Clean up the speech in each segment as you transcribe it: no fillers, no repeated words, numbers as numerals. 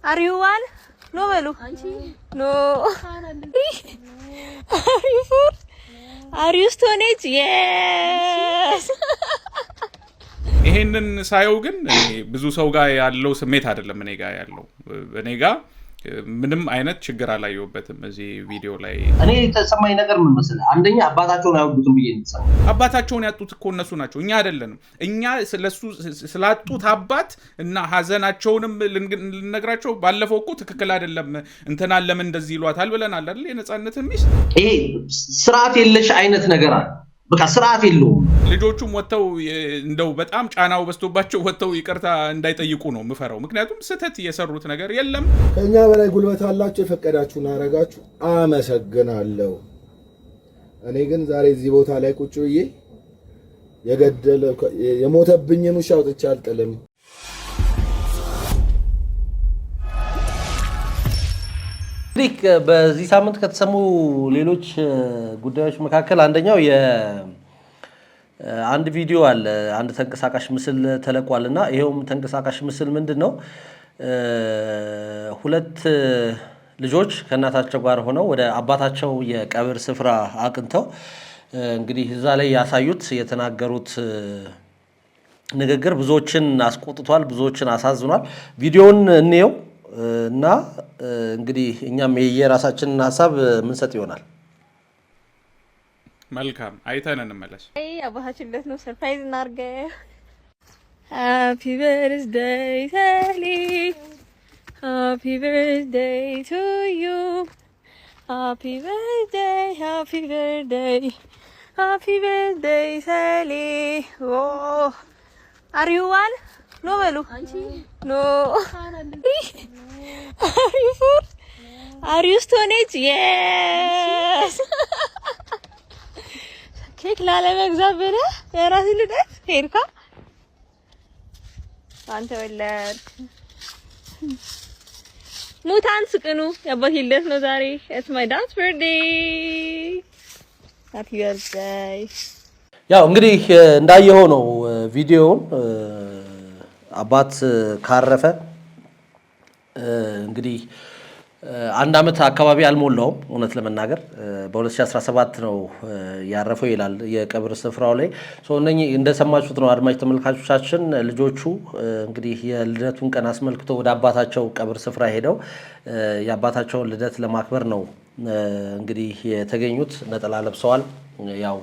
Are you one? No, Velu. No. Are you four? Are you Stone Age? Yes. ይሄንን ሳየው ግን ብዙ ሰው ጋር ያለው ስሜት አይደለም እኔ ጋር ያለው እኔ ጋር ምንም አይነት ችግር አላየውበትም እዚህ ቪዲዮ ላይ እኔ ተሰማኝ ነገር ምን መሰለህ አንደኛ አባታቸውን አይወዱትም ብዬ ነው አባታቸውን ያጡት እኮ እነሱ ናቸው እኛ አይደለንም እኛ ስለሱ ስላጡት አባት እና ሐዘናቸውንም ልንነግራቸው ባለፈው እኮ ትክክል አይደለም እንተና ለምን እንደዚህ ይሏታል ብለናል አይደል የነጻነትን ሚስ ይሄ ስርዓት የለሽ አይነት ነገር አለ በቃ ስርዓት የለውም ልጆቹም ወጣው እንደው በጣም ጫናው በስቶባቸው ወጣው ይቅርታ እንዳይጠይቁ ነው ምፈራው ምክንያቱም ስተት የሰሩት ነገር የለም ከኛ በላይ ጉልበት አላችሁ የፈቀዳችሁና አረጋችሁ አመሰግናለሁ እኔ ግን ዛሬ እዚህ ቦታ ላይ ቁጭ ብዬ የገደለ የሞተብኝን ውሻ አውጥቼ አልጥልም ሪክ በዚህ ሳምንት ከተሰሙ ሌሎች ጉዳዮች መካከል አንደኛው አንድ ቪዲዮ አለ አንድ ተንቀሳቃሽ ምስል ተለቋልና ይሄውም ተንቀሳቃሽ ምስል ምንድነው ሁለት ልጆች ከናታቸው ጋር ሆነው ወደ አባታቸው የቀብር ስፍራ አቅንተው እንግዲህ እዛ ላይ ያሳዩት የተናገሩት ንግግር ብዙዎችን አስቆጥቷል ብዙዎችን አሳዝኗል ቪዲዮውን እንየው እና እንግዲህ እኛም የየራሳችንን ሐሳብ ምን ሰጥ ይሆናል መልካም አይተን እንመለስ አባታችን ለት ነው ሰርፕራይዝ እናርገ Happy birthday Sally Happy birthday to you Happy birthday Happy birthday Happy birthday Sally Oh Are you one? No, Velu. No. Are you four? Are you Stone Age? Yes. Cake lala megzab bere. Era sildet. Herka. Ante veller. Mutan sukenu. Yabba hildet no zari. It's my dad's birthday. Happy birthday. ያው እንግዲህ እንዳየው ነው ቪዲዮውን አባት ካረፈ እንግዲህ አንድ አመት አካባቢ አልሞላውም እውነት ለመናገር በ2017 ነው ያረፈው ይላል የቀብር ስፍራው ላይ እነኚህ እንደሰማችሁት ነው አድማጭ ተመልካቾቻችን ልጆቹ እንግዲህ የልደቱን ቀን አስመልክቶ ወደ አባታቸው ቀብር ስፍራ ሄደው የአባታቸውን ልደት ለማክበር ነው እንግዲህ የተገኙት ነጠላ ለብሰዋል ያው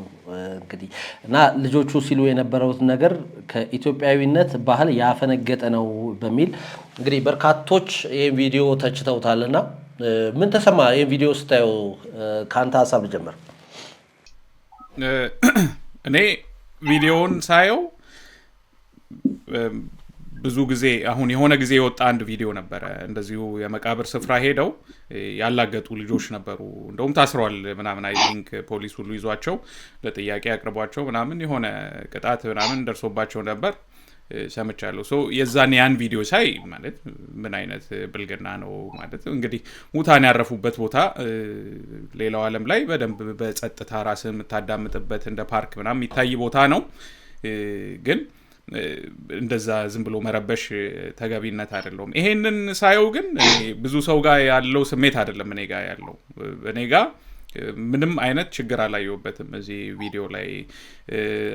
እንግዲህ እና ልጆቹ ሲሉ የነበረው ነገር ከኢትዮጵያዊነት ባህል ያፈነገጠ ነው በሚል እንግዲህ በርካቶች ይሄን ቪዲዮ ተችተውታልና ምን ተሰማ ይሄን ቪዲዮ ስታየው ካንተ ሐሳብ ጀመር እኔ ቪዲዮውን ሳየው ብዙ ጊዜ አሁን የሆነ ጊዜ የወጣ አንድ ቪዲዮ ነበር እንደዚሁ የመቃብር ስፍራ ሄደው ያላገጡ ልጆች ነበሩ እንደውም ታስሯል ምናምን አይ ቲንክ ፖሊስ ሁሉ ይዟቸው ለጥያቄ አቅርቧቸው ምናምን የሆነ ቅጣት ምናምን ደርሶባቸው ነበር ሰምቻለሁ ሶ የዛን ያን ቪዲዮ ሳይ ማለት ምን አይነት ብልግና ነው ማለት እንግዲህ ሙታን ያረፉበት ቦታ ሌላው ዓለም ላይ በደንብ በጸጥታ ራስን የምታዳምጥበት እንደ ፓርክ ምናምን የሚታይ ቦታ ነው ግን እንደዛ ዝም ብሎ መረበሽ ተገቢነት አይደለም ይሄንን ሳየው ግን ብዙ ሰው ጋር ያለው ስሜት አይደለም እኔ ጋር ያለው እኔ ጋር ምንም አይነት ችግር አላየውበትም እዚህ ቪዲዮ ላይ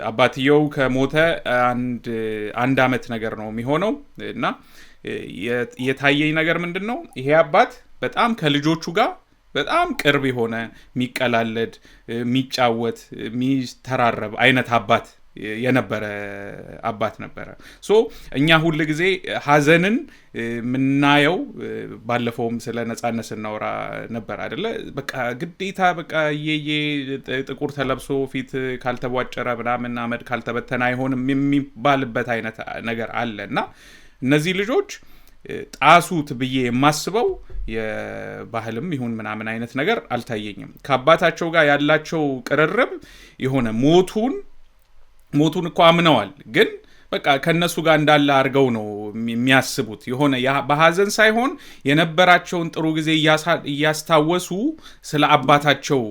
አባትየው ከሞተ አንድ አመት ነገር ነው የሚሆነው እና የታየኝ ነገር ምንድነው ይሄ አባት በጣም ከልጆቹ ጋር በጣም ቅርብ የሆነ የሚቀላለድ የሚጫወት የሚተራረብ አይነት አባት የነበረ አባት ነበረ ሶ እኛ ሁሉ ጊዜ ሐዘንን ምናየው ባለፈውም ስለ ነጻነት እናወራ ነበር አይደለ በቃ ግዴታ በቃ ጥቁር ተለብሶ ፊት ካልተቧጨረ ምናምን አመድ ካልተበተና አይሆንም የሚባልበት አይነት ነገር አለና እነዚህ ልጆች ጣሱት ብዬ የማስበው የባህልም ይሁን ምናምን አይነት ነገር አልታየኝም ከአባታቸው ጋር ያላቸው ቅርርብ የሆነ ሞቱን እኮ አምነዋል ግን በቃ ከነሱ ጋር እንዳለ አድርገው ነው የሚያስቡት። የሆነ በሀዘን ሳይሆን የነበራቸውን ጥሩ ጊዜ እያስታወሱ ስለ አባታቸው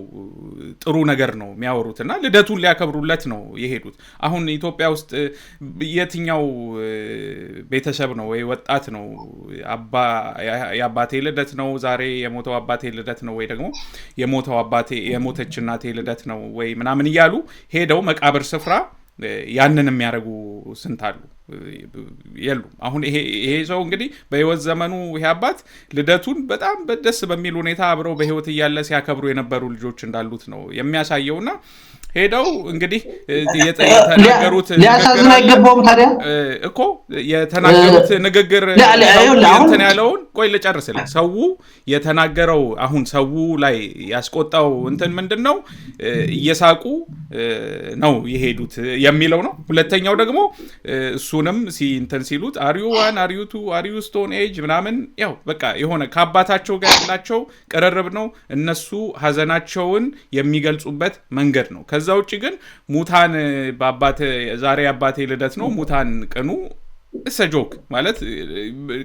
ጥሩ ነገር ነው የሚያወሩትና ልደቱን ሊያከብሩለት ነው የሄዱት። አሁን ኢትዮጵያ ውስጥ የትኛው ቤተሰብ ነው ወይ ወጣት ነው የአባቴ ልደት ነው ዛሬ የሞተው አባቴ ልደት ነው ወይ ደግሞ የሞተች እናቴ ልደት ነው ወይ ምናምን እያሉ ሄደው መቃብር ስፍራ ያንን የሚያደርጉ ስንት አሉ? የሉም። አሁን ይሄ ሰው እንግዲህ በህይወት ዘመኑ ይሄ አባት ልደቱን በጣም ደስ በሚል ሁኔታ አብረው በህይወት እያለ ሲያከብሩ የነበሩ ልጆች እንዳሉት ነው የሚያሳየውና ሄደው እንግዲህ የተናገሩት ሊያሳዝን አይገባውም። ታዲያ እኮ የተናገሩት ንግግር እንትን ያለውን ቆይ ልጨርስልህ። ሰው የተናገረው አሁን ሰው ላይ ያስቆጣው እንትን ምንድነው? እየሳቁ ነው የሄዱት የሚለው ነው። ሁለተኛው ደግሞ እሱንም እንትን ሲሉት አሪዩ 1 አሪዩ 2 አሪዩ ስቶን ኤጅ ምናምን ያው በቃ የሆነ ከአባታቸው ጋር ያላቸው ቅርርብ ነው። እነሱ ሀዘናቸውን የሚገልጹበት መንገድ ነው። ከዛ ውጪ ግን ሙታን ዛሬ አባቴ ልደት ነው ሙታን ቅኑ እሰጆክ ማለት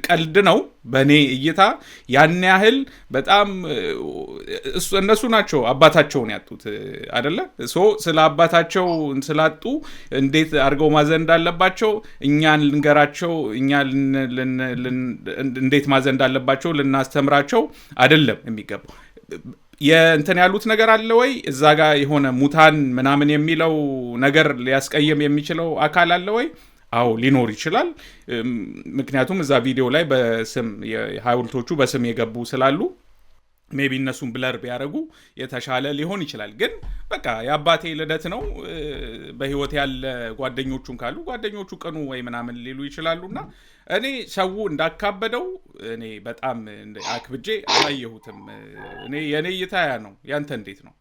ቀልድ ነው በኔ እይታ። ያን ያህል በጣም እነሱ ናቸው አባታቸውን ያጡት አይደለ? ስለ አባታቸው ስላጡ እንዴት አድርገው ማዘን እንዳለባቸው እኛን ልንገራቸው፣ እኛ እንዴት ማዘን እንዳለባቸው ልናስተምራቸው አይደለም የሚገባው። የእንትን ያሉት ነገር አለ ወይ እዛ ጋር የሆነ ሙታን ምናምን የሚለው ነገር ሊያስቀየም የሚችለው አካል አለ ወይ? አዎ ሊኖር ይችላል። ምክንያቱም እዛ ቪዲዮ ላይ በስም የሐውልቶቹ በስም የገቡ ስላሉ ሜቢ እነሱን ብለር ቢያደርጉ የተሻለ ሊሆን ይችላል። ግን በቃ የአባቴ ልደት ነው በህይወት ያለ ጓደኞቹን ካሉ ጓደኞቹ ቅኑ ወይ ምናምን ሊሉ ይችላሉና እኔ ሰው እንዳካበደው እኔ በጣም አክብጄ አላየሁትም። እኔ የኔ እይታ ያ ነው። ያንተ እንዴት ነው?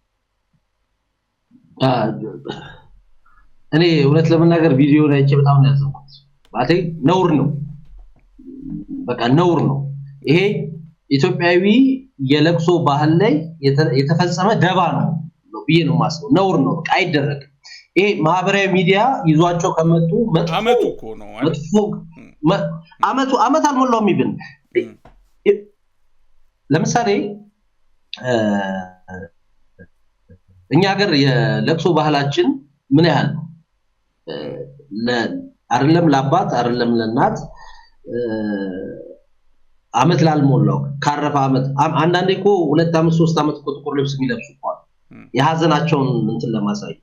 እኔ እውነት ለመናገር ቪዲዮ ላይ በጣም ነው ያዘንኩት። ማለት ነውር ነው፣ በቃ ነውር ነው። ይሄ ኢትዮጵያዊ የለቅሶ ባህል ላይ የተፈጸመ ደባ ነው ብዬ ነው የማስበው። ነውር ነው፣ በቃ አይደረግም። ይሄ ማህበራዊ ሚዲያ ይዟቸው ከመጡ አመቱ እኮ ነው አመት አልሞላውም ይብን። ለምሳሌ እኛ ሀገር የለቅሶ ባህላችን ምን ያህል ነው? አይደለም ለአባት አይደለም ለእናት አመት ላልሞላው ካረፈ አመት አንዳንዴ እኮ 2 አመት 3 አመት እኮ ጥቁር ልብስ የሚለብሱ እንኳን የሀዘናቸውን እንትን ለማሳይ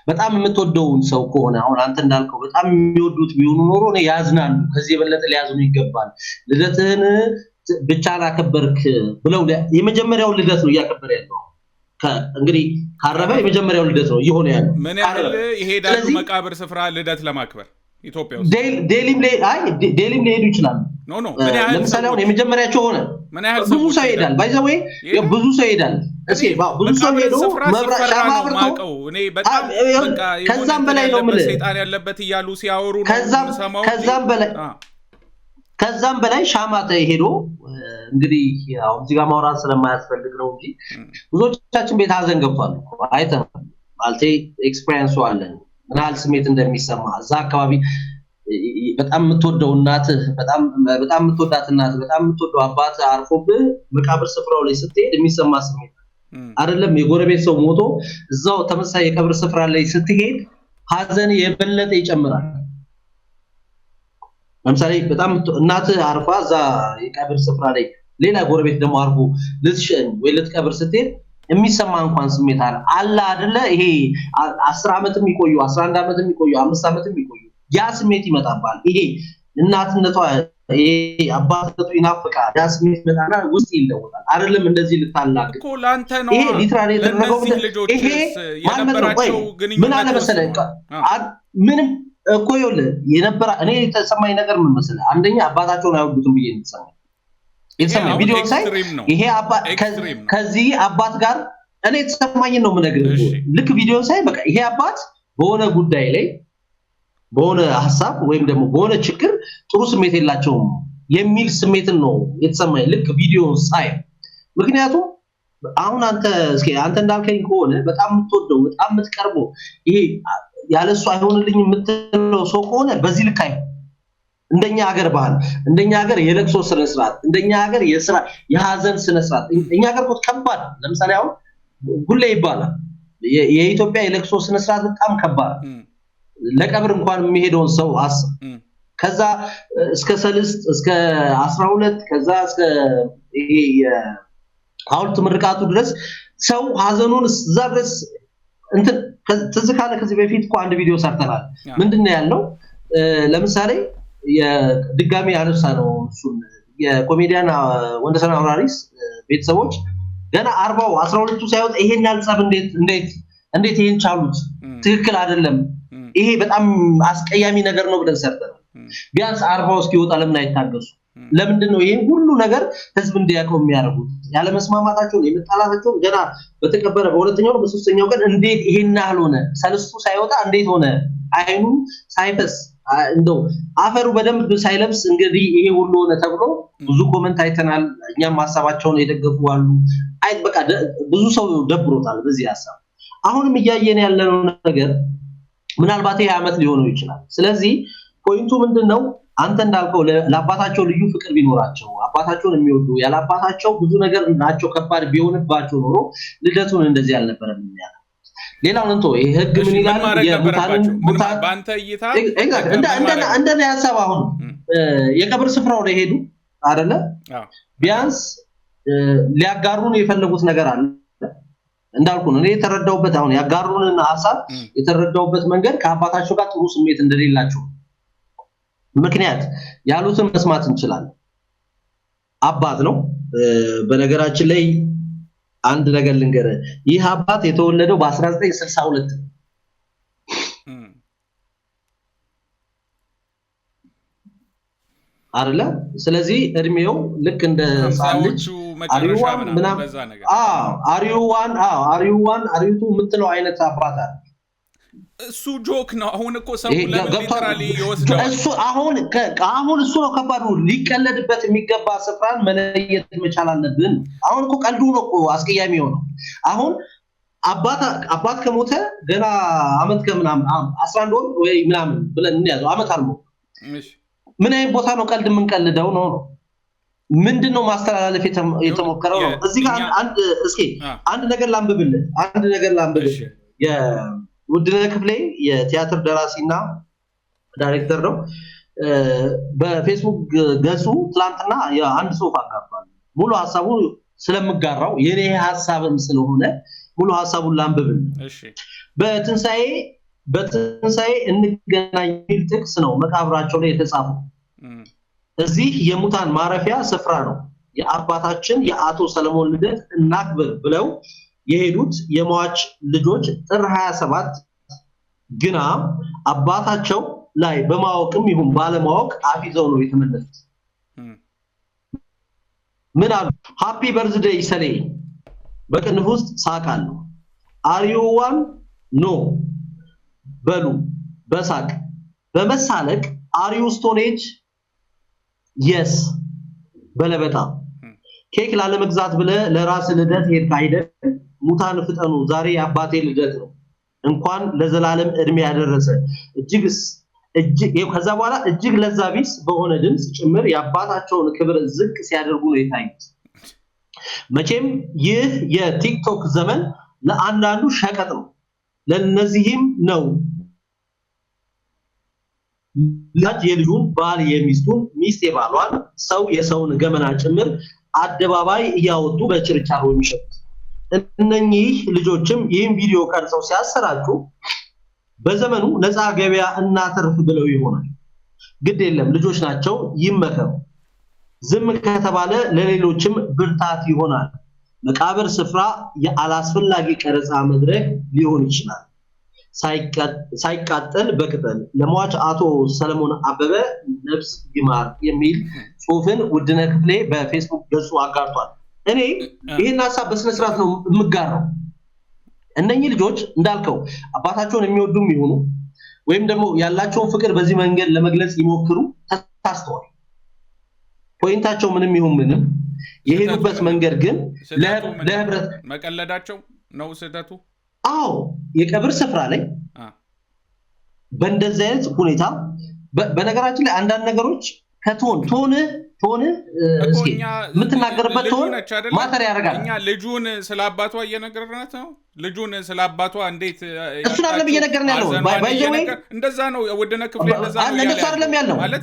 በጣም የምትወደውን ሰው ከሆነ አሁን አንተ እንዳልከው በጣም የሚወዱት ቢሆኑ ኖሮ ነው ያዝናሉ። ከዚህ የበለጠ ሊያዝኑ ይገባል። ልደትህን ብቻ አላከበርክ ብለው የመጀመሪያው ልደት ነው እያከበረ ያለው። እንግዲህ ካረፈ የመጀመሪያው ልደት ነው ይሆነ ያለው። ምን ያህል ይሄዳሉ መቃብር ስፍራ ልደት ለማክበር ኢትዮጵያ ውስጥ? ዴሊም ሊሄዱ ይችላሉ። ለምሳሌ አሁን የመጀመሪያቸው ሆነ ብዙ ሰው ይሄዳል። ባይዘው ብዙ ሰው ይሄዳል። እስኪ ብዙ ሰው ሄዶ መብራት ሻማ አብርቶ እኔ በጣም በቃ ከዛም በላይ ነው ማለት ሰይጣን ያለበት እያሉ ሲያወሩ ነው ሰማው። ከዛም በላይ ሻማ ሄዶ እንግዲህ ያው እዚህ ጋር ማውራት ስለማያስፈልግ ነው እንጂ ብዙዎቻችን ቤት ሀዘን ገብቷል እኮ አይተናል። ማለት ኤክስፒሪየንስ አለን ምን ያህል ስሜት እንደሚሰማ እዛ አካባቢ በጣም የምትወደው እናት በጣም የምትወዳት እናት በጣም የምትወደው አባት አርፎብህ መቃብር ስፍራው ላይ ስትሄድ የሚሰማ ስሜት አይደለም። የጎረቤት ሰው ሞቶ እዛው ተመሳሳይ የቀብር ስፍራ ላይ ስትሄድ ሀዘን የበለጠ ይጨምራል። ለምሳሌ በጣም እናት አርፋ እዛ የቀብር ስፍራ ላይ ሌላ ጎረቤት ደግሞ አርፎ ልትሸኝ ወይ ልትቀብር ስትሄድ የሚሰማ እንኳን ስሜት አለ አይደለ? ይሄ 10 አመትም ይቆዩ 11 አመትም ይቆዩ 5 አመትም ይቆዩ ያ ስሜት ይመጣባል። ይሄ እናትነቷ ይሄ አባትነቱ ይናፍቃል። ያ ስሜት መጣና ውስጥ ይለወጣል። አይደለም እንደዚህ ልታላቅ እኮ ላንተ ነው። ይሄ ሊትራሊ የተደረገው ይሄ የነበራቸው ምን አለ መሰለህ ምንም እኮ ይኸውልህ የነበረ እኔ የተሰማኝ ነገር ምን መሰለህ፣ አንደኛ አባታቸውን አይወዱትም ብዬ የተሰማኝ ቪዲዮ ሳይ ይሄ አባት ከዚህ አባት ጋር እኔ የተሰማኝን ነው የምነግርህ። ልክ ቪዲዮ ሳይ በቃ ይሄ አባት በሆነ ጉዳይ ላይ በሆነ ሐሳብ ወይም ደግሞ በሆነ ችግር ጥሩ ስሜት የላቸውም የሚል ስሜትን ነው የተሰማኝ ልክ ቪዲዮ ሳይ። ምክንያቱም አሁን አንተ እንዳልከኝ ከሆነ በጣም የምትወደው በጣም የምትቀርበው ይሄ ያለሱ አይሆንልኝ የምትለው ሰው ከሆነ በዚህ ልክ አይሆን። እንደኛ ሀገር ባህል፣ እንደኛ ሀገር የለቅሶ ስነ ስርዓት፣ እንደኛ ሀገር የሀዘን ስነ ስርዓት እኛ ሀገር እኮ ከባድ። ለምሳሌ አሁን ጉሌ ይባላል። የኢትዮጵያ የለቅሶ ስነ ስርዓት በጣም ከባድ። ለቀብር እንኳን የሚሄደውን ሰው አስብ። ከዛ እስከ ሰልስት እስከ 12 ከዛ እስከ ይሄ የሐውልት ምርቃቱ ድረስ ሰው ሀዘኑን እዛ ድረስ እንትን ትዝ ካለ ከዚህ በፊት እኮ አንድ ቪዲዮ ሰርተናል። ምንድነው ያለው? ለምሳሌ የድጋሚ ያነሳ ነው እሱን የኮሜዲያን ወንደሰን አውራሪስ ቤተሰቦች ገና 40 12ቱ ሳይወጣ ይሄን ያልጸብ እንዴት ይሄን ቻሉት? ትክክል አይደለም፣ ይሄ በጣም አስቀያሚ ነገር ነው ብለን ሰርተናል። ቢያንስ 40 እስኪወጣ ለምን አይታገሱ? ለምንድነው ይሄን ሁሉ ነገር ህዝብ እንዲያውቀው የሚያደርጉት? ያለ መስማማታቸውን የመጣላታቸውን ገና በተከበረ በሁለተኛው በሶስተኛው ቀን እንዴት ይሄን ያህል ሆነ? ሰልስቱ ሳይወጣ እንዴት ሆነ? አይኑ ሳይፈስ እንደው አፈሩ በደንብ ሳይለብስ እንግዲህ ይሄ ሁሉ ሆነ ተብሎ ብዙ ኮሜንት አይተናል። እኛም ሐሳባቸውን የደገፉ አሉ። አይ በቃ ብዙ ሰው ደብሮታል በዚህ ሐሳብ። አሁንም እያየን ያለነው ነገር ምናልባት ይሄ አመት ሊሆነው ይችላል። ስለዚህ ፖይንቱ ምንድነው? አንተ እንዳልከው ለአባታቸው ልዩ ፍቅር ቢኖራቸው አባታቸውን የሚወዱ ያላባታቸው ብዙ ነገር ናቸው ከባድ ቢሆንባቸው ኖሮ ልደቱን እንደዚህ አልነበረም የሚያደርግ። ሌላው እንቶ ይሄ ህግ ምን ይላል? የሙታን ባንተ እይታ እንደነ ያሰብ አሁን የቀብር ስፍራው ላይ ሄዱ አይደለ? ቢያንስ ሊያጋሩን የፈለጉት ነገር አለ። እንዳልኩ ነው እኔ የተረዳውበት አሁን ያጋሩንን ሐሳብ የተረዳውበት መንገድ ከአባታቸው ጋር ጥሩ ስሜት እንደሌላቸው ምክንያት ያሉትን መስማት እንችላለን። አባት ነው። በነገራችን ላይ አንድ ነገር ልንገርህ፣ ይህ አባት የተወለደው በ1962 አይደለ? ስለዚህ እድሜው ልክ እንደ ሳልጅ አሪዋን አሪቱ የምትለው አይነት አባት አይደል? እሱ ጆክ ነው። አሁን እኮ ሰው ለሊትራሊ ይወስዳል። አሁን እሱ ነው ከባዱ። ሊቀለድበት የሚገባ ስፍራን መለየት መቻል አለብን። አሁን እኮ ቀልዱ ነው እኮ አስቀያሚ ሆነው። አሁን አባት ከሞተ ገና አመት ከምናምን 11 ወር ወይ ምናምን ብለን እንያዘው አመት አልሞ ምን አይነት ቦታ ነው ቀልድ የምንቀልደው ነው? ምንድነው ማስተላለፍ የተሞከረው ነው? እዚህ ጋር አንድ ነገር ላንብብልህ። ውድነህ ክፍሌ የቲያትር ደራሲና ዳይሬክተር ነው። በፌስቡክ ገጹ ትላንትና የአንድ ጽሁፍ አጋርቷል። ሙሉ ሐሳቡ ስለምጋራው የኔ ሐሳብም ስለሆነ ሙሉ ሐሳቡን ላንብብልህ። በትንሳኤ እንገናኝ የሚል ጥቅስ ነው መቃብራቸው ላይ የተጻፈው። እዚህ የሙታን ማረፊያ ስፍራ ነው የአባታችን የአቶ ሰለሞን ልደት እናክብር ብለው የሄዱት የሟች ልጆች ጥር 27 ግና አባታቸው ላይ በማወቅም ይሁን ባለማወቅ አፊዘው ነው የተመለሱት። ምን አሉ? ሃፒ በርዝዴይ ሰሌ በቅንፍ ውስጥ ሳቃሉ አሪዋን ኖ በሉ በሳቅ በመሳለቅ አሪው ስቶኔጅ የስ በለበጣ ኬክ ላለመግዛት ብለ ለራስ ልደት ሄድክ አይደል? ሙታን ፍጠኑ ዛሬ የአባቴ ልደት ነው እንኳን ለዘላለም እድሜ ያደረሰ ከዛ በኋላ እጅግ ለዛቢስ በሆነ ድምጽ ጭምር የአባታቸውን ክብር ዝቅ ሲያደርጉ ነው የታዩት። መቼም ይህ የቲክቶክ ዘመን ለአንዳንዱ ሸቀጥ ነው። ለነዚህም ነው ልጅ የልጁን ባል የሚስቱን ሚስት የባሏን ሰው የሰውን ገመና ጭምር አደባባይ እያወጡ በችርቻሮ የሚሸጡት። እነኚህ ልጆችም ይህን ቪዲዮ ቀርጸው ሲያሰራጩ በዘመኑ ነፃ ገበያ እናተርፍ ብለው ይሆናል። ግድ የለም ልጆች ናቸው ይመከሩ። ዝም ከተባለ ለሌሎችም ብርታት ይሆናል። መቃብር ስፍራ የአላስፈላጊ ቀረጻ መድረክ ሊሆን ይችላል። ሳይቃጠል በቅጠል ለሟች አቶ ሰለሞን አበበ ነፍስ ይማር የሚል ጽሁፍን ውድነህ ክፍሌ በፌስቡክ ገጹ አጋርቷል። እኔ ይሄን ሐሳብ በስነ ስርዓት ነው የምጋራው። እነኚህ ልጆች እንዳልከው አባታቸውን የሚወዱም ይሁኑ ወይም ደግሞ ያላቸውን ፍቅር በዚህ መንገድ ለመግለጽ ይሞክሩ ተሳስተዋል። ፖይንታቸው ምንም ይሁን ምንም የሄዱበት መንገድ ግን ለህብረት መቀለዳቸው ነው ስህተቱ። አዎ የቀብር ስፍራ ላይ በእንደዚህ አይነት ሁኔታ በነገራችን ላይ አንዳንድ ነገሮች ከቶን እስኪ የምትናገርበት ቶን ማተር ያደርጋል። እኛ ልጁን ስለ አባቷ እየነገርናት ነው። ልጁን ስለ አባቷ እንዴት እሱን አይደለም እየነገርን ያለው ባይዘው እንደዛ ነው። ወደነ ክፍሌ እንደዛ ነው እንደዛ አይደለም ያለው ማለት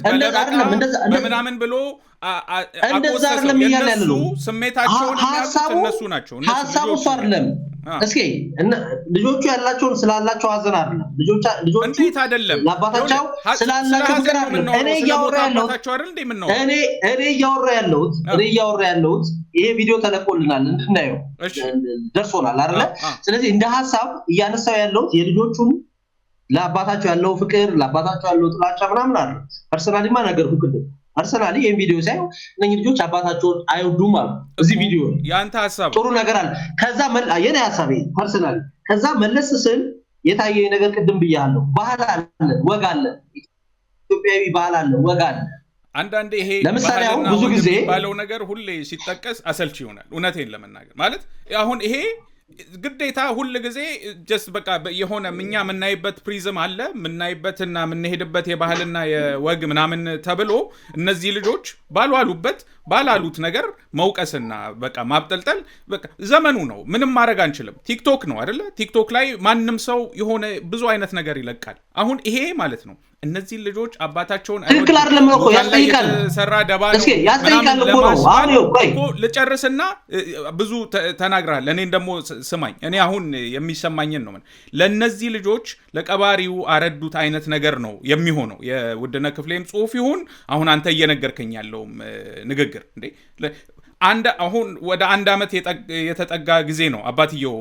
በምናምን ብሎ እንደዛ አይደለም ያለው ስሜታቸውን እነሱ ናቸው። ሐሳቡ እሱ አይደለም። እስኪ ልጆቹ ያላቸውን ስላላቸው ሀዘን አይደለም ልጆቹ እንዴት አይደለም ለአባታቸው ስላላቸው ፍቅር አይደለም። እኔ እያወራ ያለሁት ይሄ ቪዲዮ ተለቆልናል እንድናየው ደርሶናል አይደለ? ስለዚህ እንደ ሐሳብ እያነሳው ያለሁት የልጆቹን ለአባታቸው ያለው ፍቅር ለአባታቸው ያለው ጥላቻ ምናምን አይደለም። ፐርሰናሊማ ነገርኩ ቅድም ፐርሰናሊ ይሄን ቪዲዮ ሳይሆን እነኚህ ልጆች አባታቸውን አይወዱም ማለት እዚህ ቪዲዮ ያንተ ሐሳብ ጥሩ ነገር አለ። ከዛ የኔ ሐሳቤ ፐርሰናሊ ከዛ መለስ ስል የታየኝ ነገር ቅድም ብያለሁ። ባህል አለ፣ ወግ አለ፣ ኢትዮጵያዊ ባህል አለ፣ ወግ አለ። አንዳንዴ ይሄ ለምሳሌ አሁን ብዙ ጊዜ ባለው ነገር ሁሌ ሲጠቀስ አሰልቺ ይሆናል። እውነቴን ለመናገር ማለት አሁን ይሄ ግዴታ ሁሉ ጊዜ ጀስት በቃ የሆነ እኛ የምናይበት ፕሪዝም አለ የምናይበትና የምንሄድበት የባህልና የወግ ምናምን ተብሎ እነዚህ ልጆች ባላሉት ነገር መውቀስና በቃ ማብጠልጠል በቃ ዘመኑ ነው። ምንም ማድረግ አንችልም። ቲክቶክ ነው አይደለ? ቲክቶክ ላይ ማንም ሰው የሆነ ብዙ አይነት ነገር ይለቃል። አሁን ይሄ ማለት ነው እነዚህ ልጆች አባታቸውን ትክክል አይደለም እኮ ያስጠይቃል። ሰራ ደባ ነው እስኪ ያስጠይቃል እኮ ነው። አሁን እኮ ልጨርስና ብዙ ተናግራል። እኔን ደግሞ ስማኝ። እኔ አሁን የሚሰማኝን ነው ለነዚህ ልጆች ለቀባሪው አረዱት አይነት ነገር ነው የሚሆነው። የውድነ ክፍሌም ጽሁፍ ይሁን አሁን አንተ እየነገርከኝ ያለውም ንግግር እንዴ አሁን ወደ 1 ዓመት የተጠጋ ጊዜ ነው አባትየው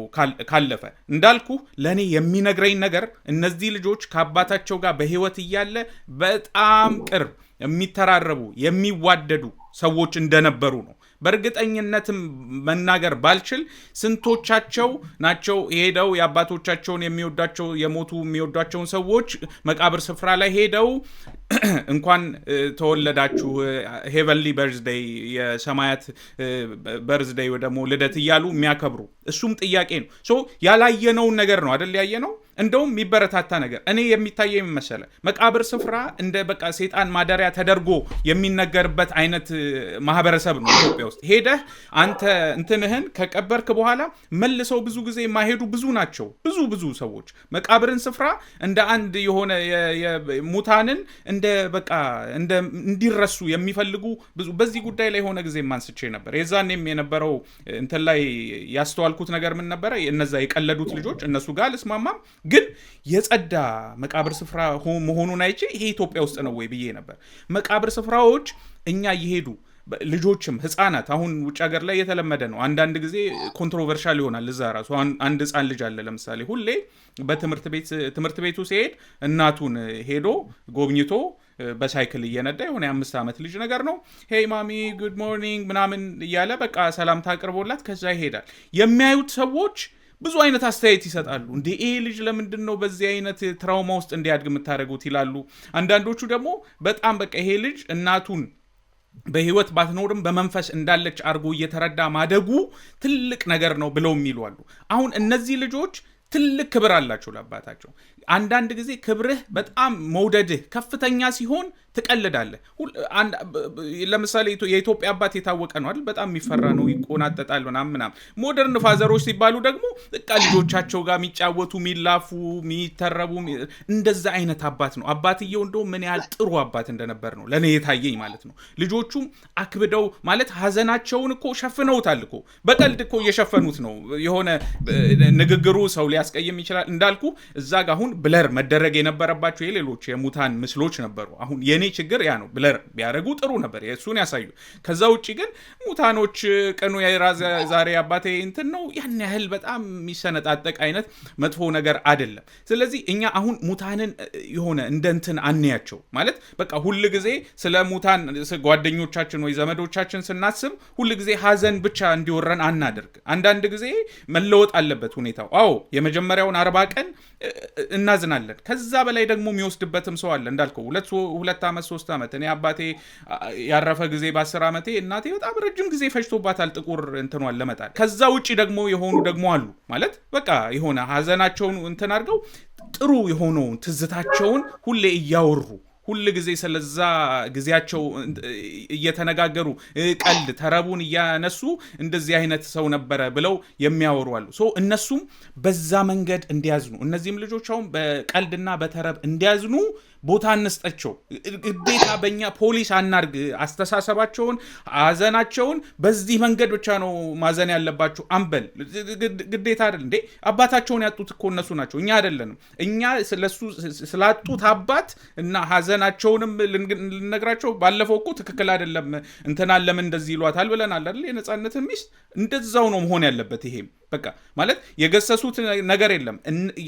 ካለፈ። እንዳልኩ ለኔ የሚነግረኝ ነገር እነዚህ ልጆች ከአባታቸው ጋር በህይወት እያለ በጣም ቅርብ የሚተራረቡ የሚዋደዱ ሰዎች እንደነበሩ ነው። በእርግጠኝነትም መናገር ባልችል ስንቶቻቸው ናቸው ሄደው የአባቶቻቸውን የሚወዷቸውን ሰዎች መቃብር ስፍራ ላይ ሄደው እንኳን ተወለዳችሁ ሄቨንሊ በርዝዴይ የሰማያት በርዝዴይ ወይ ደግሞ ልደት እያሉ የሚያከብሩ እሱም ጥያቄ ነው። ሶ ያላየነውን ነገር ነው አይደል ያየነው። እንደውም የሚበረታታ ነገር እኔ የሚታየኝ መሰለ መቃብር ስፍራ እንደ በቃ ሰይጣን ማደሪያ ተደርጎ የሚነገርበት አይነት ማህበረሰብ ነው ኢትዮጵያ ውስጥ። ሄደህ አንተ እንትንህን ከቀበርክ በኋላ መልሰው ብዙ ጊዜ የማይሄዱ ብዙ ናቸው። ብዙ ሰዎች መቃብርን ስፍራ እንደ አንድ የሆነ ሙታንን እንደ በቃ እንዲረሱ የሚፈልጉ ብዙ። በዚህ ጉዳይ ላይ የሆነ ጊዜ ማንስቼ ነበር። የዛኔም የነበረው እንትን ላይ ያስተዋልኩት ነገር ምን ነበረ? እነዛ የቀለዱት ልጆች እነሱ ጋር ልስማማም ግን የጸዳ መቃብር ስፍራ መሆኑን አይቼ ይሄ ኢትዮጵያ ውስጥ ነው ወይ ብዬ ነበር። መቃብር ስፍራዎች እኛ እየሄዱ ልጆችም ህፃናት አሁን ውጭ ሀገር ላይ የተለመደ ነው። አንዳንድ ጊዜ ኮንትሮቨርሻል ይሆናል። እዛ ራሱ አንድ ህፃን ልጅ አለ ለምሳሌ ሁሌ በትምህርት ቤቱ ሲሄድ እናቱን ሄዶ ጎብኝቶ በሳይክል እየነዳ የሆነ 5 ዓመት ልጅ ነገር ነው ሄይ ማሚ ጉድ ሞርኒንግ ምናምን እያለ በቃ ሰላምታ አቅርቦላት ከዛ ይሄዳል። የሚያዩት ሰዎች ብዙ አይነት አስተያየት ይሰጣሉ። እንዴ ይሄ ልጅ ለምንድን ነው በዚህ አይነት ትራውማ ውስጥ እንዲያድግ የምታደርጉት ይላሉ። አንዳንዶቹ ደግሞ በጣም በቃ ይሄ ልጅ እናቱን በህይወት ባትኖርም በመንፈስ እንዳለች አርጎ እየተረዳ ማደጉ ትልቅ ነገር ነው ብለው የሚሉ አሉ። አሁን እነዚህ ልጆች ትልቅ ክብር አላቸው ለአባታቸው። አንዳንድ ጊዜ ክብርህ በጣም መውደድህ ከፍተኛ ሲሆን ትቀልዳለህ። ለምሳሌ የኢትዮጵያ አባት የታወቀ ነው አይደል? በጣም የሚፈራ ነው፣ ይቆናጠጣል ምናምን። ሞደርን ፋዘሮች ሲባሉ ደግሞ በቃ ልጆቻቸው ጋር የሚጫወቱ የሚላፉ የሚተረቡ እንደዛ አይነት አባት ነው። አባትየው እንደው ምን ያህል ጥሩ አባት እንደነበር ነው ለኔ የታየኝ ማለት ነው። ልጆቹም አክብደው ማለት ሀዘናቸውን እኮ ሸፍነውታል እኮ በቀልድ እኮ እየሸፈኑት ነው። የሆነ ንግግሩ ሰው ሊያስቀይም ይችላል እንዳልኩ። እዛ ጋር አሁን ብለር መደረግ የነበረባቸው የሌሎች የሙታን ምስሎች ነበሩ። አሁን የኔ ችግር ያ ነው። ብለር ቢያደርጉ ጥሩ ነበር፣ የእሱን ያሳዩ። ከዛ ውጭ ግን ሙታኖች ቀኑ ዛሬ አባቴ እንትን ነው ያን ያህል በጣም የሚሰነጣጠቅ አይነት መጥፎ ነገር አይደለም። ስለዚህ እኛ አሁን ሙታንን የሆነ እንደ እንትን አንያቸው ማለት በቃ ሁል ጊዜ ስለ ሙታን ጓደኞቻችን ወይ ዘመዶቻችን ስናስብ ሁል ጊዜ ሀዘን ብቻ እንዲወረን አናደርግ። አንዳንድ ጊዜ መለወጥ አለበት ሁኔታው። አዎ የመጀመሪያውን 40 ቀን እናዝናለን። ከዛ በላይ ደግሞ የሚወስድበትም ሰው አለ እንዳልከው 2 ዓመት 3 ዓመት። እኔ አባቴ ያረፈ ጊዜ በ10 ዓመቴ እናቴ በጣም ረጅም ጊዜ ፈጅቶባታል ጥቁር እንትኗን ለመጣል። ከዛ ውጪ ደግሞ የሆኑ ደግሞ አሉ ማለት በቃ የሆነ ሀዘናቸውን እንትን አድርገው ጥሩ የሆነውን ትዝታቸውን ሁሌ እያወሩ ሁሉ ጊዜ ስለዛ ጊዜያቸው እየተነጋገሩ ቀልድ ተረቡን እያነሱ እንደዚህ አይነት ሰው ነበረ ብለው የሚያወሩ አሉ። ሶ እነሱም በዛ መንገድ እንዲያዝኑ እነዚህም ልጆች አሁን በቀልድና በተረብ እንዲያዝኑ ቦታ እንስጣቸው። ግዴታ በእኛ ፖሊስ አናርግ አስተሳሰባቸውን አዘናቸውን በዚህ መንገድ ብቻ ነው ማዘን ያለባቸው አንበል። ግዴታ አይደል እንዴ? አባታቸውን ያጡት እኮ እነሱ ናቸው፣ እኛ አይደለንም። እኛ ስለሱ ስላጡት አባት እና ሀዘናቸውንም ልነግራቸው ባለፈው እኮ ትክክል አይደለም እንተናል ለምን እንደዚህ ይሏታል ብለናል አይደል? የነጻነትን ሚስት እንደዛው ነው መሆን ያለበት። ይሄም በቃ ማለት የገሰሱት ነገር የለም።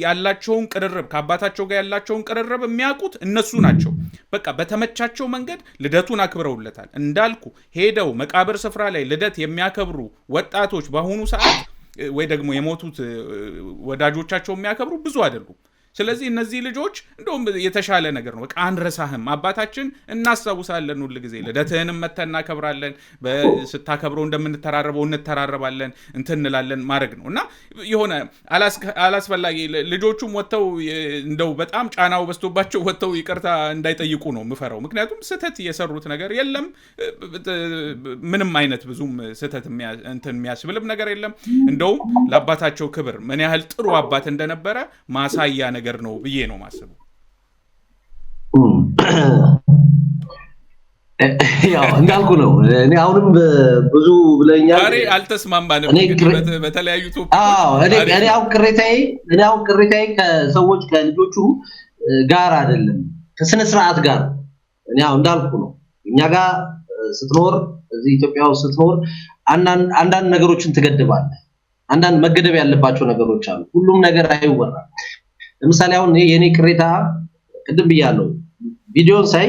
ያላቸውን ቅርርብ ከአባታቸው ጋር ያላቸውን ቅርርብ የሚያውቁት እነሱ ናቸው። በቃ በተመቻቸው መንገድ ልደቱን አክብረውለታል። እንዳልኩ ሄደው መቃብር ስፍራ ላይ ልደት የሚያከብሩ ወጣቶች በአሁኑ ሰዓት ወይ ደግሞ የሞቱት ወዳጆቻቸው የሚያከብሩ ብዙ አይደሉም። ስለዚህ እነዚህ ልጆች እንደውም የተሻለ ነገር ነው። በቃ አንረሳህም፣ አባታችን እናስታውሳለን፣ ሁሉ ጊዜ ልደትህንም መተን እናከብራለን፣ ስታከብረው እንደምንተራረበው እንተራረባለን፣ እንትንላለን ማድረግ ነው እና የሆነ አላስፈላጊ ልጆቹም ወጥተው እንደው በጣም ጫናው በዝቶባቸው ወጥተው ይቅርታ እንዳይጠይቁ ነው የምፈራው። ምክንያቱም ስህተት የሰሩት ነገር የለም፣ ምንም አይነት ብዙም ስህተት እንትን የሚያስብልም ነገር የለም። እንደውም ለአባታቸው ክብር ምን ያህል ጥሩ አባት እንደነበረ ማሳያ ነገር ነው ብዬ ነው ማስበው። ያው እንዳልኩ ነው። እኔ አሁንም ብዙ ብለኛል። ዛሬ አልተስማማንም በተለያዩ ቶፒኮች። እኔ አሁን ቅሬታዬ ከሰዎች ከልጆቹ ጋር አይደለም ከስነ ስርዓት ጋር። እኔ አሁን እንዳልኩ ነው። እኛ ጋር ስትኖር እዚህ ኢትዮጵያ ውስጥ ስትኖር አንዳንድ ነገሮችን ትገድባለህ። አንዳንድ መገደብ ያለባቸው ነገሮች አሉ። ሁሉም ነገር አይወራም። ለምሳሌ አሁን የኔ ቅሬታ ቅድም ብያለሁ። ቪዲዮን ሳይ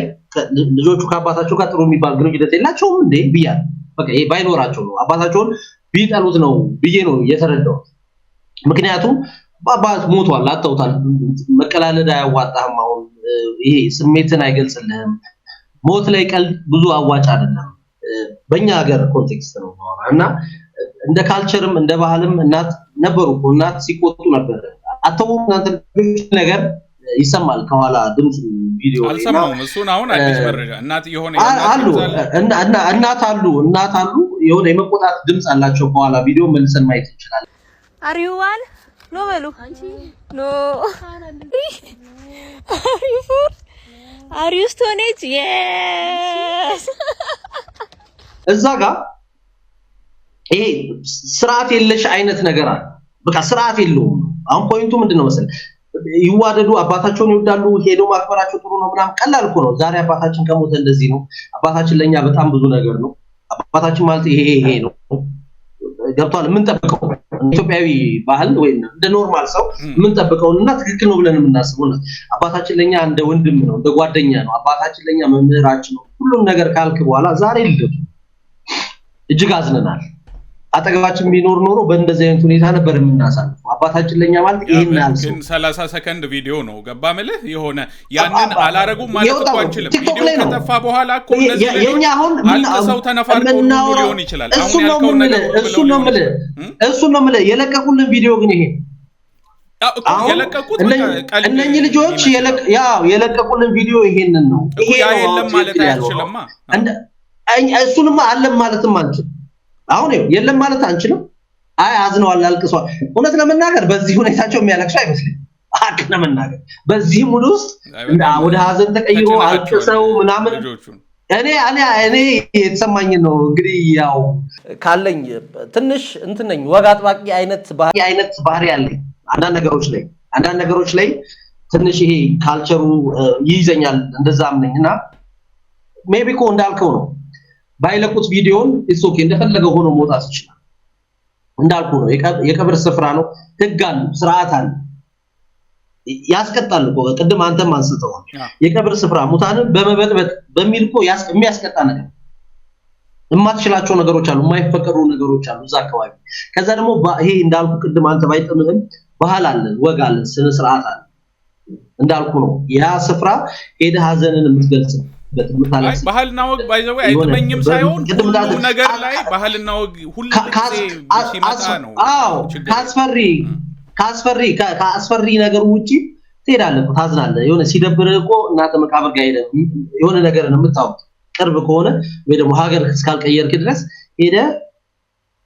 ልጆቹ ከአባታቸው ጋር ጥሩ የሚባል ግንኙነት የላቸውም እንዴ ብያለሁ። በቃ ይሄ ባይኖራቸው ነው አባታቸውን ቢጠሉት ነው ብዬ ነው የተረዳሁት። ምክንያቱም አባት ሞቷል፣ አጣውታል። መቀላለድ አያዋጣህም። አሁን ይሄ ስሜትን አይገልጽልህም። ሞት ላይ ቀልድ ብዙ አዋጭ አይደለም። በእኛ ሀገር ኮንቴክስት ነው እና እንደ ካልቸርም እንደ ባህልም እናት ነበሩ እኮ እናት ሲቆጡ ነበር። አተው እናንተ ነገር ይሰማል ከኋላ ድምጽ ቪዲዮ አልሰማውም። እሱን አሁን አዲስ መረጃ እናት የሆነ እናት አሉ የሆነ የመቆጣት ድምጽ አላቸው ከኋላ ቪዲዮ መልሰን ማየት እንችላለን። አሪዋን ኖ በሉ ኖ አሪፉር አሪስቶኔት yes እዛ ጋር ይሄ ስርዓት የለሽ አይነት ነገር አለ። በቃ ስርዓት የለውም። አሁን ፖይንቱ ምንድነው መሰለህ? ይዋደዱ አባታቸውን ይወዳሉ፣ ሄዶ ማክበራቸው ጥሩ ነው ምናምን ቀላል እኮ ነው። ዛሬ አባታችን ከሞተ እንደዚህ ነው። አባታችን ለኛ በጣም ብዙ ነገር ነው። አባታችን ማለት ይሄ ነው። ገብቷል? ምን ጠብቀው ኢትዮጵያዊ ባህል ወይ እንደ ኖርማል ሰው ምን ጠብቀውና ትክክል ነው ብለን የምናስበው ነው። አባታችን ለኛ እንደ ወንድም ነው፣ እንደ ጓደኛ ነው። አባታችን ለኛ መምህራችን ነው። ሁሉም ነገር ካልክ በኋላ ዛሬ ልደቱ እጅግ አዝነናል። አጠገባችን ቢኖር ኖሮ በእንደዚህ አይነት ሁኔታ ነበር የምናሳልፈው። አባታችን ለኛ ማለት ይሄን ያልኩ 30 ሰከንድ ቪዲዮ ነው ገባ ማለት የሆነ ያንን አላረጉም ማለት እኮ አንችልም። ቪዲዮ ከተፋ በኋላ እኮ እንደዚህ የኛ አሁን ሰው ተነፋርቆ ሊሆን ይችላል። አሁን ያልከው ነገር እሱ ነው ማለት የለቀቁልን ቪዲዮ ግን ይሄ የለቀቁት እነኚህ ልጆች የለቀቁልን ቪዲዮ ይሄንን ነው። ይሄ የለም ማለት አይችልም። እሱንማ አለም ማለትም አንችልም። አሁን የለም ማለት አንችልም። አዝነዋል፣ አልቅሷል። እውነት ለመናገር በዚህ ሁኔታቸው የሚያለቅሱ አይመስልም። አቅነ መናገር በዚህ ሙሉ ውስጥ ወደ ሀዘን ተቀይሮ አልቅሰው ምናምን እኔ የተሰማኝ ነው። እንግዲህ ያው ካለኝ ትንሽ እንትን ነኝ ወግ አጥባቂ አይነት ባህሪ ያለኝ አንዳንድ ነገሮች ላይ ትንሽ ይሄ ካልቸሩ ይይዘኛል። እንደዛም ነኝና ሜቢ እኮ እንዳልከው ነው ባይለቁት ቪዲዮን ኢትስ ኦኬ እንደፈለገው ሆኖ መውጣት ይችላል። እንዳልኩ ነው የቀብር ስፍራ ነው፣ ህግ አለ፣ ስርዓት አለ፣ ያስቀጣል እኮ ቅድም አንተም አንስተዋል። የቀብር ስፍራ ሙታንን በመበጥበጥ በሚል እኮ የሚያስቀጣ ነገር የማትችላቸው ነገሮች አሉ፣ የማይፈቀዱ ነገሮች አሉ እዛ አካባቢ። ከዛ ደግሞ ይሄ እንዳልኩ ቅድም አንተ ባይጠምህም ባህል አለ፣ ወግ አለ፣ ስነ ስርዓት አለ። እንዳልኩ ነው ያ ስፍራ ሄደ ሀዘንን የምትገልጽ ባህልና ወግ ባይዘው አይተመኝም ሳይሆን ሁሉ ነገር ላይ ባህልና ወግ ሁሉ ሲመጣ ነው። ከአስፈሪ ነገር ውጪ ትሄዳለህ ታዝናለህ የሆነ ሲደብርህ እኮ እናተ መቃብር ጋር ሄደህ የሆነ ነገርን የምታውቁት ቅርብ ከሆነ ወይ ደግሞ ሀገር እስካልቀየርክ ድረስ ሄደህ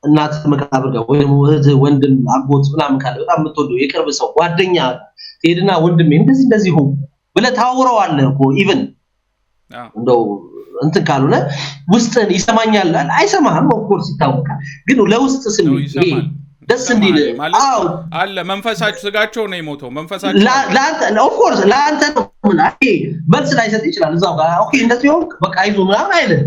እናት መቃብር ጋር ወይ ደግሞ እህት ወንድም አጎት ምናምን ካለ በጣም የምትወደው የቅርብ ሰው ጓደኛ ሄድና ወንድሜ እንደዚህ ሆኖ ብለህ ታውረዋለህ እኮ ኢቭን እንደው እንትን ካልሆነ ውስጥን ይሰማኛል አይሰማህም ኦፍ ኮርስ ይታወቃል ግን ለውስጥ ስሜት ደስ እንዲል አው አለ መንፈሳችሁ ስጋቸው ነው የሞተው መንፈሳችሁ ላንተ ኦፍ ኮርስ ላንተ ነው መልስ ላይሰጥ ይችላል እዛው ጋር ኦኬ እንደዚህ ሆንክ በቃ አይዞ ምናምን አይደል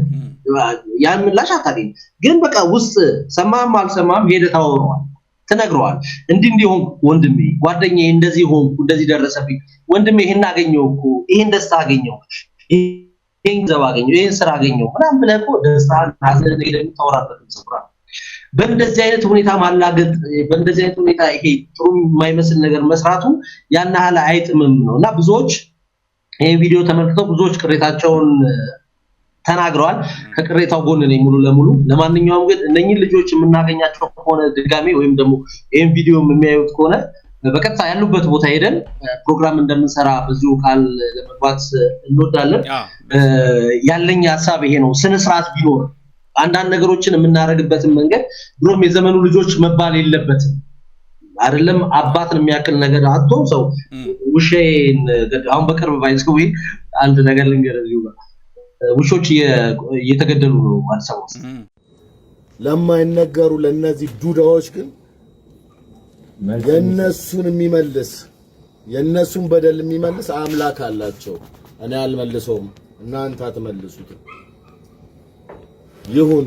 ያን ምላሽ አታገኝ ግን በቃ ውስጥ ሰማም አልሰማም ሄደ ታወራዋል ተነግረዋል እንዲህ ሆንክ ወንድሜ ጓደኛዬ እንደዚህ ሆንኩ እንደዚህ ደረሰብኝ ወንድሜ ይሄን አገኘው እኮ ይሄን ደስታ አገኘው ይሄን ዘባ አገኘው ይሄን ስራ አገኘው ምናምን ብለህ እኮ ደስታ ሀዘን ነገር ታወራበት ስፍራ በእንደዚህ አይነት ሁኔታ ማላገጥ በእንደዚህ አይነት ሁኔታ ይሄ ጥሩ የማይመስል ነገር መስራቱ ያን ያህል አይጥምም ነውና ብዙዎች ይሄ ቪዲዮ ተመልክተው ብዙዎች ቅሬታቸውን ተናግረዋል ከቅሬታው ጎን ነኝ ሙሉ ለሙሉ ለማንኛውም ግን እነኚህ ልጆች የምናገኛቸው ከሆነ ድጋሚ ወይም ደግሞ ይሄን ቪዲዮ የሚያዩት ከሆነ በቀጥታ ያሉበት ቦታ ሄደን ፕሮግራም እንደምንሰራ ብዙ ቃል ለመግባት እንወዳለን ያለኝ ሐሳብ ይሄ ነው ስነ ስርዓት ቢኖር አንዳንድ ነገሮችን የምናረግበትን መንገድ ድሮም የዘመኑ ልጆች መባል የለበትም አይደለም አባትን የሚያክል ነገር አጥቶ ሰው ውሼን አሁን በቅርብ ባይዘው አንድ ነገር ልንገርህ ውሾች እየተገደሉ ነው አዲስ አበባ ውስጥ ለማይነገሩ ለነዚህ ዱዳዎች ግን የነሱን በደል የሚመልስ አምላክ አላቸው እኔ አልመልሰውም እናንተ አትመልሱት ይሁን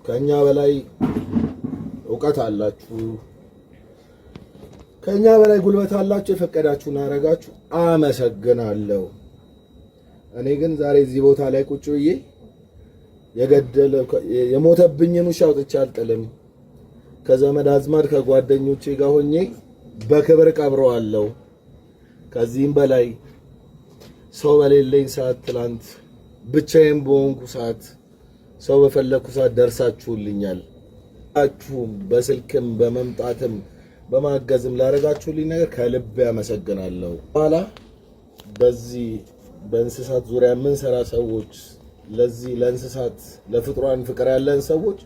ከኛ በላይ ዕውቀት አላችሁ ከኛ በላይ ጉልበት አላችሁ የፈቀዳችሁና አረጋችሁ አመሰግናለሁ እኔ ግን ዛሬ እዚህ ቦታ ላይ ቁጭ ብዬ የሞተብኝን ውሻ አውጥቼ አልጥልም ከዘመድ አዝማድ ከጓደኞቼ ጋር ሆኜ በክብር ቀብረዋለሁ ከዚህም በላይ ሰው በሌለኝ ሰዓት ትላንት ብቻዬን በሆንኩ ሰዓት ሰው በፈለኩ ሰዓት ደርሳችሁልኛል አችሁም በስልክም በመምጣትም በማገዝም ላረጋችሁልኝ ነገር ከልብ ያመሰግናለሁ በኋላ በዚህ በእንስሳት ዙሪያ ምን ሰራ ሰዎች ለዚህ ለእንስሳት ለፍጥሯን ፍቅር ያለን ሰዎች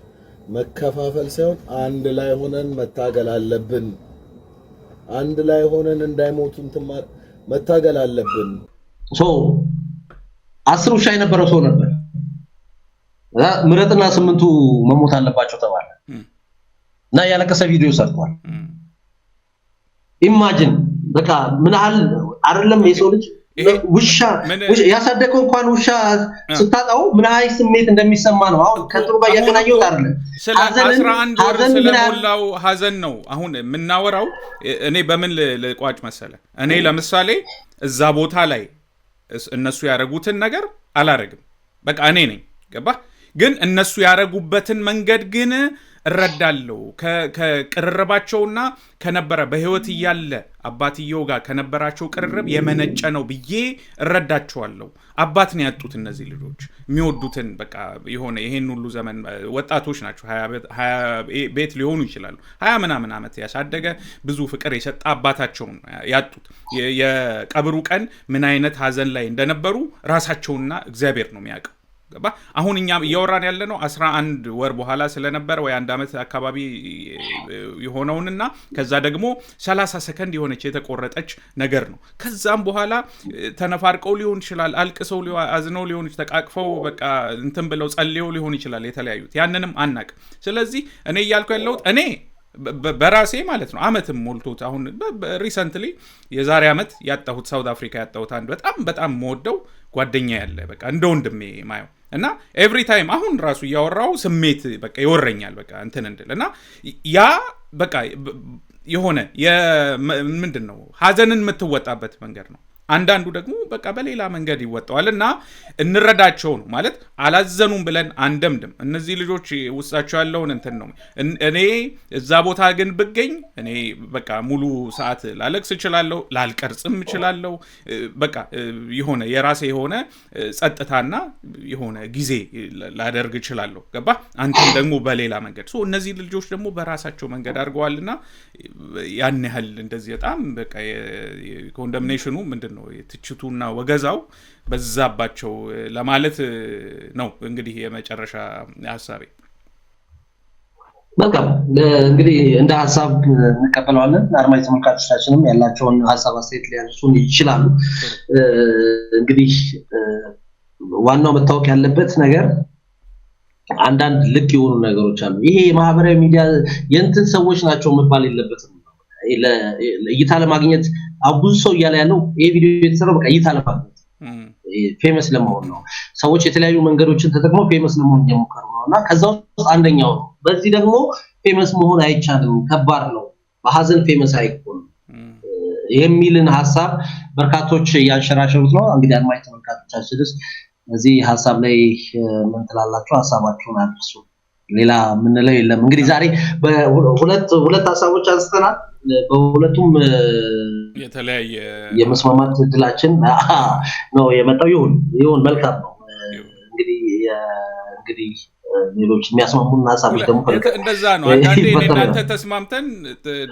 መከፋፈል ሳይሆን አንድ ላይ ሆነን መታገል አለብን አንድ ላይ ሆነን እንዳይሞቱ መታገል አለብን ሶ 10 ውሻ የነበረው ሰው ነበር ምረጥና 8ቱ መሞት አለባቸው ተባለ እና ያለቀሰ ቪዲዮ ሰርቷል ኢማጂን በቃ ምን አይደለም የሰው ልጅ ውሻ ያሳደከው እንኳን ውሻ ስታጣው ምን አይነት ስሜት እንደሚሰማ ነው አሁን ከጥሩ ጋር ያገናኘው አይደለም ስለ 11 ወር ስለሞላው ሀዘን ነው አሁን የምናወራው እኔ በምን ልቋጭ መሰለ እኔ ለምሳሌ እዛ ቦታ ላይ እነሱ ያረጉትን ነገር አላረግም በቃ እኔ ነኝ ገባ ግን እነሱ ያረጉበትን መንገድ ግን እረዳለሁ ከቅርርባቸውና ከነበረ በህይወት ይያለ አባትየው ጋር ከነበራቸው ቅርርብ የመነጨ ነው ብዬ እረዳቸዋለሁ አባት ነው ያጡት እነዚህ ልጆች የሚወዱትን በቃ የሆነ ይሄን ሁሉ ዘመን ወጣቶች ናቸው 20 ቤት ሊሆኑ ይችላሉ 20 ምናምን አመት ያሳደገ ብዙ ፍቅር የሰጣ አባታቸውን ያጡት የቀብሩ ቀን ምን አይነት ሀዘን ላይ እንደነበሩ ራሳቸውና እግዚአብሔር ነው የሚያውቀው ገባ አሁን እኛ እያወራን ያለ ነው 11 ወር በኋላ ስለነበር ወይ አንድ አመት አካባቢ የሆነውንና ከዛ ደግሞ 30 ሰከንድ የሆነች የተቆረጠች ነገር ነው ከዛም በኋላ ተነፋርቀው ሊሆን ይችላል አልቅሰው አዝነው ሊሆን ይችላል ተቃቅፈው በቃ እንትን ብለው ጸልየው ሊሆን ይችላል የተለያዩት ያንንም አናቅ ስለዚህ እኔ እያልኩ ያለሁት እኔ በራሴ ማለት ነው አመትም ሞልቶት አሁን ሪሰንትሊ የዛሬ አመት ያጣሁት ሳውት አፍሪካ ያጣሁት አንድ በጣም ሞደው ጓደኛ ያለ በቃ እንደ ወንድሜ ማየው እና ኤቭሪ ታይም አሁን ራሱ ያወራው ስሜት በቃ ይወረኛል በቃ እንትን እንደለና ያ በቃ የሆነ ምንድነው ሀዘንን የምትወጣበት መንገድ ነው አንዳንዱ ደግሞ በቃ በሌላ መንገድ ይወጣዋል እና እንረዳቸው ነው ማለት አላዘኑም ብለን አንደምድም። እነዚህ ልጆች ውስጣቸው ያለውን እንትን ነው። እኔ እዛ ቦታ ግን ብገኝ እኔ በቃ ሙሉ ሰዓት ላለቅስ እችላለሁ፣ ላልቀርጽም እችላለሁ። በቃ የሆነ የራሴ የሆነ ጸጥታና የሆነ ጊዜ ላደርግ እችላለሁ። ገባ? አንተም ደግሞ በሌላ መንገድ እነዚህ ልጆች ደግሞ በራሳቸው መንገድ አድርገዋልና ያን ያህል እንደዚህ በጣም በቃ ኮንደምኔሽኑ ምንድነው የትችቱና ወገዛው በዛባቸው ለማለት ነው እንግዲህ የመጨረሻ ሐሳቤ። መልካም እንግዲህ እንደ ሐሳብ እንቀበለዋለን። አድማጭ ተመልካቾቻችንም ያላቸውን ሐሳብ አስተያየት ሊያነሱን ይችላሉ። እንግዲህ ዋናው መታወቅ ያለበት ነገር አንዳንድ ልክ የሆኑ ነገሮች አሉ። ይሄ የማህበራዊ ሚዲያ የእንትን ሰዎች ናቸው መባል የለበትም። ለእይታ ለማግኘት ብዙ ሰው እያለ ያለው ይሄ ቪዲዮ የተሰራው በቃ እይታ ለማግኘት ፌመስ ለመሆን ነው። ሰዎች የተለያዩ መንገዶችን ተጠቅመው ፌመስ ለመሆን እየሞከሩ ነውና ከዛ ውስጥ አንደኛው ነው። በዚህ ደግሞ ፌመስ መሆን አይቻልም፣ ከባድ ነው፣ በሐዘን ፌመስ አይሆንም የሚልን ሐሳብ በርካቶች ያንሸራሸሩት ነው። እንግዲህ አድማጭ ተመልካቾቻችንስ እዚህ ሐሳብ ላይ ምን ትላላችሁ? ሐሳባችሁን አድርሱ። ሌላ ምን ላይ የለም። እንግዲህ ዛሬ በሁለት ሐሳቦች አንስተናል። በሁለቱም የተለያየ የመስማማት እድላችን ነው የመጣው። ይሁን መልካም ነው። እንግዲህ ሌሎች የሚያስማሙን ሐሳቦች ደግሞ እንደዛ ነው። አንዳንዴ እናንተ ተስማምተን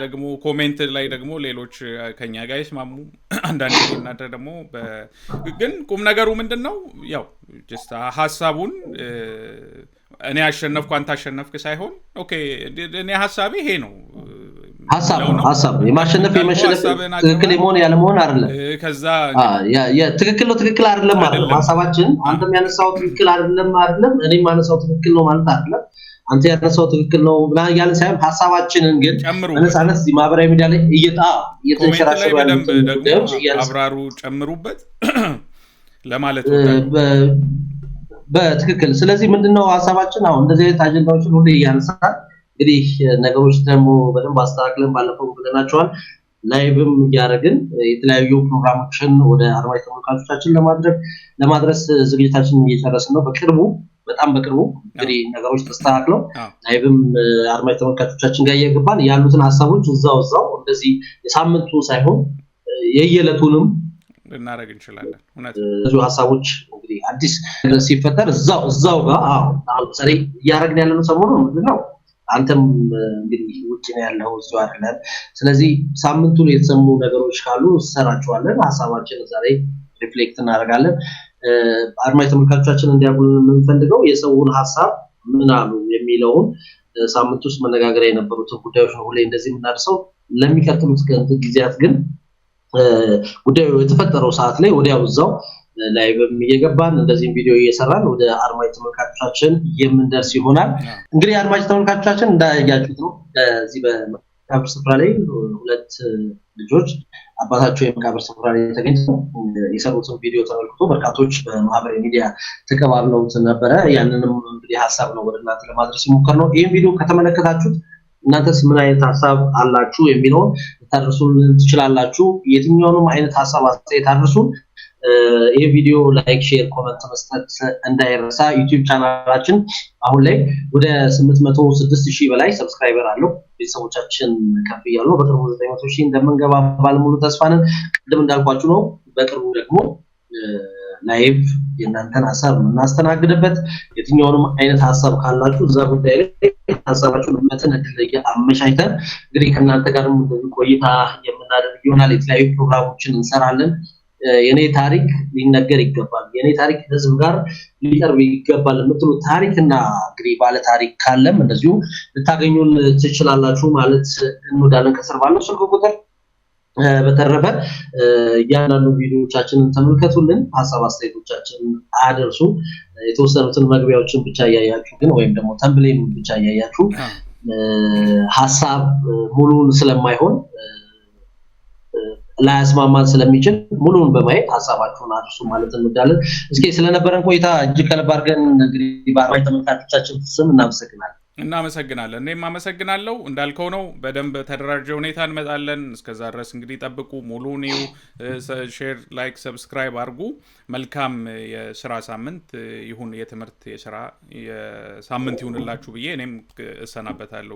ደግሞ ኮሜንት ላይ ደግሞ ሌሎች ከኛ ጋር ይስማሙ፣ አንዳንዴ እናንተ ደግሞ ግን ቁም ነገሩ ምንድነው ያው ጀስት ሐሳቡን እኔ አሸነፍኩ አንተ አሸነፍክ ሳይሆን ኦኬ እኔ ሐሳቤ ይሄ ነው። ሐሳብ የማሸነፍ የመሸነፍ ትክክል የመሆን ያለ መሆን አይደለም። ከዛ ትክክል ነው ትክክል አይደለም ማለት ነው ሐሳባችን። አንተም ያነሳው ትክክል አይደለም እኔም ማነሳው ትክክል ነው ማለት አይደለም። አንተ ያነሳው ትክክል ነው ያለ ሳይሆን ሐሳባችንን ግን በነፃነት ማህበራዊ ሚዲያ ላይ እየተንሸራሸሩ ያለው ጉዳዮች አብራሩ ጨምሩበት ለማለት በትክክል። ስለዚህ ምንድነው ሐሳባችን? አሁን እንደዚህ አይነት አጀንዳዎችን ሁሉ እያነሳን እንግዲህ ነገሮች ደግሞ በደንብ አስተካክለን ባለፈው ብለናቸዋል። ላይቭም እያደረግን የተለያዩ ፕሮግራሞችን ወደ አድማጭ ተመልካቾቻችን ለማድረስ ዝግጅታችንን እየጨረስን ነው። በጣም በቅርቡ እንግዲህ ነገሮች ተስተካክለው ላይቭም አድማጭ ተመልካቾቻችን ጋር እየገባን ያሉትን ሐሳቦች እዛው እንደዚህ የሳምንቱ ሳይሆን የየዕለቱንም ልናደርግ እንችላለን። ብዙ ሐሳቦች እንግዲህ አዲስ ሲፈጠር እዛው ጋር ዛሬ እያደረግን ያለነው ሰሞኑን ምንድነው አንተም እንግዲህ ውጪ ነው ያለው እዛው አይደለም። ስለዚህ ሳምንቱን የተሰሙ ነገሮች ካሉ እንሰራቸዋለን። ሐሳባችን ዛሬ ሪፍሌክት እናደርጋለን። አድማጭ ተመልካቾቻችን እንዲያውቁልን የምንፈልገው የሰውን ሐሳብ ምን አሉ የሚለውን ሳምንት ውስጥ መነጋገሪያ የነበሩትን ጉዳዮች ነው ሁሌ እንደዚህ የምናደርሰው። ለሚቀጥሉት ጊዜያት ግን ጉዳዩ የተፈጠረው ሰዓት ላይ ወዲያው እዛው ላይቭም እየገባን እንደዚህ ቪዲዮ እየሰራን ወደ አድማጭ ተመልካቾቻችን የምንደርስ ይሆናል። እንግዲህ አድማጭ ተመልካቾቻችን እንዳያያችሁት ነው እዚህ በመቃብር ስፍራ ላይ ሁለት ልጆች አባታቸው የመቃብር ስፍራ ላይ ተገኝተው የሰሩትን ቪዲዮ ተመልክቶ በርካቶች በማህበራዊ ሚዲያ ተቀባብለውት ነበረ። ያንንም እንግዲህ ሐሳብ ነው ወደ እናንተ ለማድረስ የሞከርነው። ይሄን ቪዲዮ ከተመለከታችሁት እናንተስ ምን አይነት ሐሳብ አላችሁ የሚለውን ታደርሱን ትችላላችሁ። የትኛውንም አይነት ሐሳብ አስተያየት አድርሱን። ይሄ ቪዲዮ ላይክ፣ ሼር፣ ኮሜንት መስጠት እንዳይረሳ። ዩቲዩብ ቻናላችን አሁን ላይ ወደ 806,000 በላይ ሰብስክራይበር አለው። ቤተሰቦቻችን ከፍ እያሉ በቅርቡ 900,000 እንደምንገባ ባለሙሉ ተስፋ ነን። ቅድም እንዳልኳችሁ ነው በቅርቡ ደግሞ ላይቭ የእናንተን ሐሳብ እናስተናግድበት። የትኛውንም አይነት ሐሳብ ካላችሁ እዛ ጉዳይ ላይ ሐሳባችሁን እድል አመቻችተን እንግዲህ ከእናንተ ጋርም ቆይታ የምናደርግ ይሆናል። የተለያዩ ፕሮግራሞችን እንሰራለን። የኔ ታሪክ ሊነገር ይገባል፣ የኔ ታሪክ ህዝብ ጋር ሊቀርብ ይገባል የምትሉ ታሪክና እንግዲህ ባለ ታሪክ ካለም እንደዚሁ ልታገኙን ትችላላችሁ ማለት እንወዳለን ከስር ባለው ስልክ ቁጥር። በተረፈ ያንኑ ቪዲዮዎቻችንን ተመልከቱልን፣ ሐሳብ አስተያየቶቻችንን አድርሱ። የተወሰኑትን መግቢያዎችን ብቻ ያያችሁ ግን ወይም ደግሞ ተምብሌኑን ብቻ ያያችሁ ሐሳብ ሙሉን ስለማይሆን ላያስማማን ስለሚችል ሙሉውን በማየት ሐሳባችሁን አድርሱ ማለት እንወዳለን። እስኪ ስለነበረን ቆይታ እጅግ ከልብ አድርገን እንግዲህ በአድማጭ ተመልካቾቻችን ስም እናመሰግናለን። እናመሰግናለን። እኔም አመሰግናለሁ። እንዳልከው ነው በደንብ ተደራጀ ሁኔታ እንመጣለን። እስከዛ ድረስ እንግዲህ ጠብቁ። ሙሉ ኒው ሼር፣ ላይክ፣ ሰብስክራይብ አድርጉ። መልካም የስራ ሳምንት ይሁን፣ የትምህርት የስራ ሳምንት ይሁንላችሁ ብዬ እኔም እሰናበታለሁ።